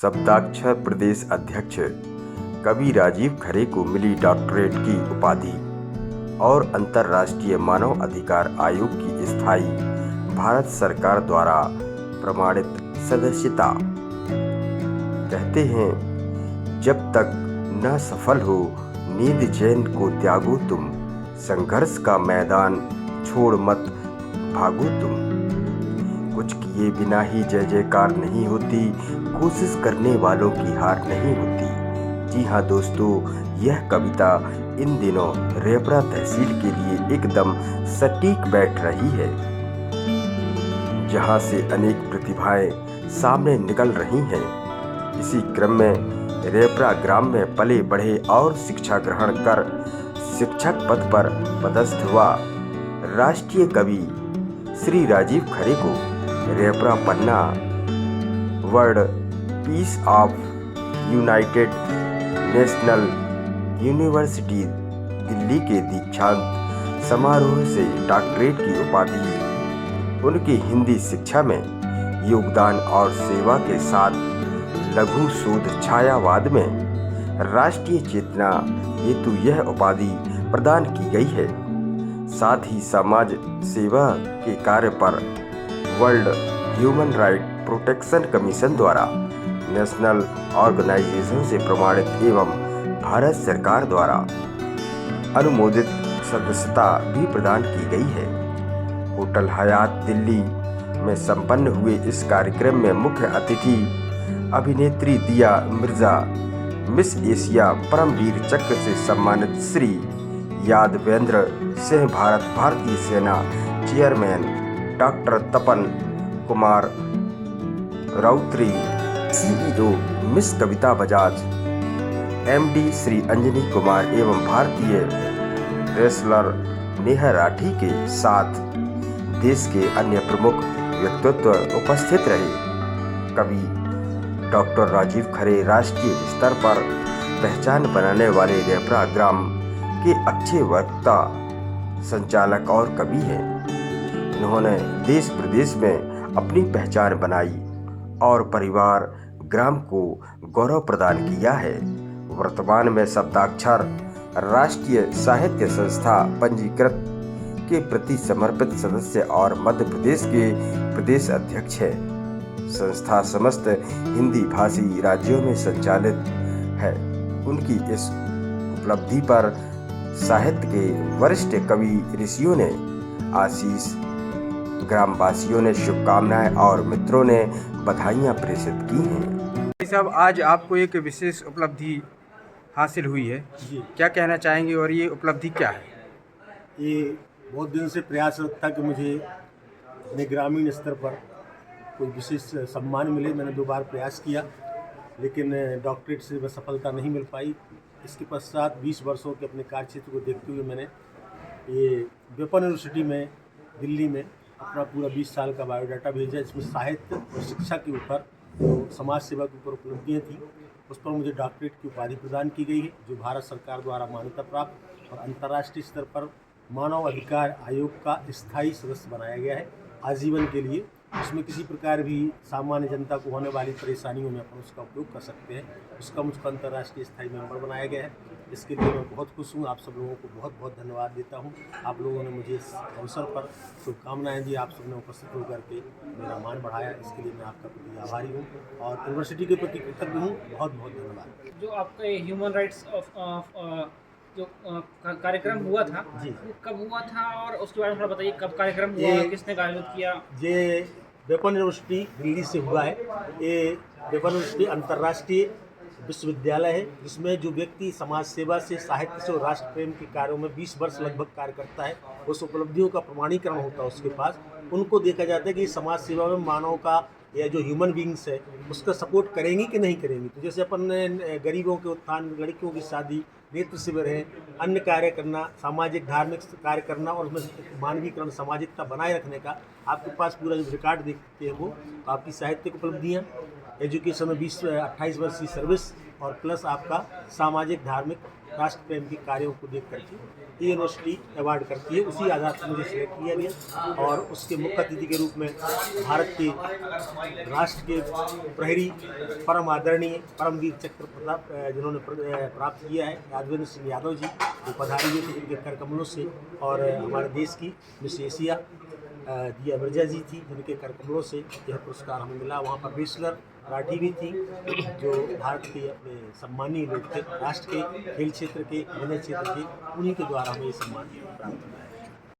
शब्दाक्षर प्रदेश अध्यक्ष कवि राजीव खरे को मिली डॉक्टरेट की उपाधि और अंतर्राष्ट्रीय मानव अधिकार आयोग की स्थायी भारत सरकार द्वारा प्रमाणित सदस्यता। कहते हैं, जब तक न सफल हो नींद चैन को त्यागो तुम, संघर्ष का मैदान छोड़ मत भागो तुम। कुछ किए बिना ही जय जयकार नहीं होती, कोशिश करने वालों की हार नहीं होती। जी हाँ दोस्तों, यह कविता इन दिनों रेपरा तहसील के लिए एकदम सटीक बैठ रही है, जहां से अनेक प्रतिभाएं सामने निकल रही हैं। इसी क्रम में रेपरा ग्राम में पले बढ़े और शिक्षा ग्रहण कर शिक्षक पद पर पदस्थ हुआ राष्ट्रीय कवि श्री राजीव खरे को रेपरा पन्ना world peace of united national university Delhi के दीक्षांत समारोह से डॉक्टरेट की उपाधि। उनकी हिंदी शिक्षा में योगदान और सेवा के साथ लघु शोध छायावाद में राष्ट्रीय चेतना हेतु यह उपाधि प्रदान की गई है। साथ ही समाज सेवा के कार्य पर world human right protection commission द्वारा नेशनल ऑर्गेनाइजेशन से प्रमाणित एवं भारत सरकार द्वारा अनुमोदित सदस्यता भी प्रदान की गई है। होटल हयात दिल्ली में संपन्न हुए इस कार्यक्रम में मुख्य अतिथि अभिनेत्री दिया मिर्जा, मिस एशिया परमवीर चक्र से सम्मानित श्री यादवेंद्र सिंह, भारतीय सेना चेयरमैन डॉक्टर तपन कुमार राउतरी, सीईओ मिस कविता बजाज, एमडी श्री अंजनी कुमार एवं भारतीय रेसलर नेहा राठी के साथ देश के अन्य प्रमुख व्यक्तित्व उपस्थित रहे। कवि डॉक्टर राजीव खरे राष्ट्रीय स्तर पर पहचान बनाने वाले रेपरा ग्राम के अच्छे वक्ता, संचालक और कवि हैं। इन्होंने देश प्रदेश में अपनी पहचान बनाई और परिवार ग्राम को गौरव प्रदान किया है। वर्तमान में शब्दाक्षर राष्ट्रीय साहित्य संस्था पंजीकृत के प्रति समर्पित सदस्य और मध्य प्रदेश के प्रदेश अध्यक्ष है। संस्था समस्त हिंदी भाषी राज्यों में संचालित है। उनकी इस उपलब्धि पर साहित्य के वरिष्ठ कवि ऋषियों ने आशीष, ग्रामवासियों ने शुभकामनाएं और मित्रों ने बधाइयां प्रेषित की हैं। साहब, आज आपको एक विशेष उपलब्धि हासिल हुई है जी। क्या कहना चाहेंगे और ये उपलब्धि क्या है? ये बहुत दिन से प्रयासरत था कि मुझे अपने ग्रामीण स्तर पर कोई विशेष सम्मान मिले। मैंने 2 बार प्रयास किया, लेकिन डॉक्टरेट से वह सफलता नहीं मिल पाई। इसके पश्चात 20 वर्षों के अपने कार्यक्षेत्र को देखते हुए मैंने ये वेपन यूनिवर्सिटी में दिल्ली में अपना पूरा 20 साल का बायोडाटा भेजा। इसमें साहित्य और शिक्षा के ऊपर जो समाज सेवा के ऊपर उपलब्धियाँ थी, उस पर मुझे डॉक्टरेट की उपाधि प्रदान की गई है, जो भारत सरकार द्वारा मान्यता प्राप्त और अंतर्राष्ट्रीय स्तर पर मानव अधिकार आयोग का स्थायी सदस्य बनाया गया है आजीवन के लिए। उसमें किसी प्रकार भी सामान्य जनता को होने वाली परेशानियों में अपन उसका उपयोग कर सकते हैं। उसका मुझको अंतर्राष्ट्रीय स्थायी मेंबर बनाया गया है। इसके लिए मैं बहुत खुश हूँ। आप सब लोगों को बहुत बहुत धन्यवाद देता हूँ। आप लोगों ने मुझे इस अवसर पर शुभकामनाएं दी। आप सबने उपस्थित होकर के मेरा मान बढ़ाया, इसके लिए मैं आपका प्रति आभारी हूँ और यूनिवर्सिटी के प्रति कृतज्ञ हूँ। बहुत बहुत धन्यवाद। जो आपका ह्यूमन राइट्स ऑफ जो कार्यक्रम हुआ था, जी, वो कब हुआ था और उसके बारे में थोड़ा बताइए। कब कार्यक्रम हुआ, किसने आयोजित किया? ये वेपन यूनिवर्सिटी दिल्ली से हुआ है। ये वेपन यूनिवर्सिटी अंतर्राष्ट्रीय विश्वविद्यालय है, जिसमें जो व्यक्ति समाज सेवा से, साहित्य से और राष्ट्र प्रेम के कार्यों में 20 वर्ष लगभग कार्य करता है, उस उपलब्धियों का प्रमाणीकरण होता है उसके पास। उनको देखा जाता है कि समाज सेवा में मानव का या जो ह्यूमन बींग्स है उसका सपोर्ट करेंगी कि नहीं करेंगी। तो जैसे अपन ने गरीबों के उत्थान, लड़कियों की शादी, नेत्र शिविर है, अन्य कार्य करना, सामाजिक धार्मिक कार्य करना और उसमें मानवीकरण, सामाजिकता बनाए रखने का आपके पास पूरा जो रिकॉर्ड देखते हैं वो आपकी साहित्यिक उपलब्धियाँ एजुकेशन में 28 वर्ष की सर्विस और प्लस आपका सामाजिक धार्मिक राष्ट्र प्रेम के कार्यों को देख करके ये यूनिवर्सिटी अवार्ड करती है। उसी आधार पर मुझे सिलेक्ट किया गया और उसके मुख्य अतिथि के रूप में भारत के राष्ट्र के प्रहरी परम आदरणीय परमवीर चक्र प्रताप जिन्होंने प्राप्त किया है यादवेंद्र सिंह यादव जी, वो पधारी हुए थे जिनके कर कमलों से, और हमारे देश की मिस एशिया दिया मिर्जा जी थी जिनके कर कमलों से यह पुरस्कार हमें मिला। वहाँ पर बेचलर राठी भी थी जो भारत के अपने सम्मानीय लोग थे, राष्ट्र के खेल क्षेत्र के, विनय क्षेत्र के, उन्हीं के द्वारा हमें ये सम्मान प्राप्त हुआ है।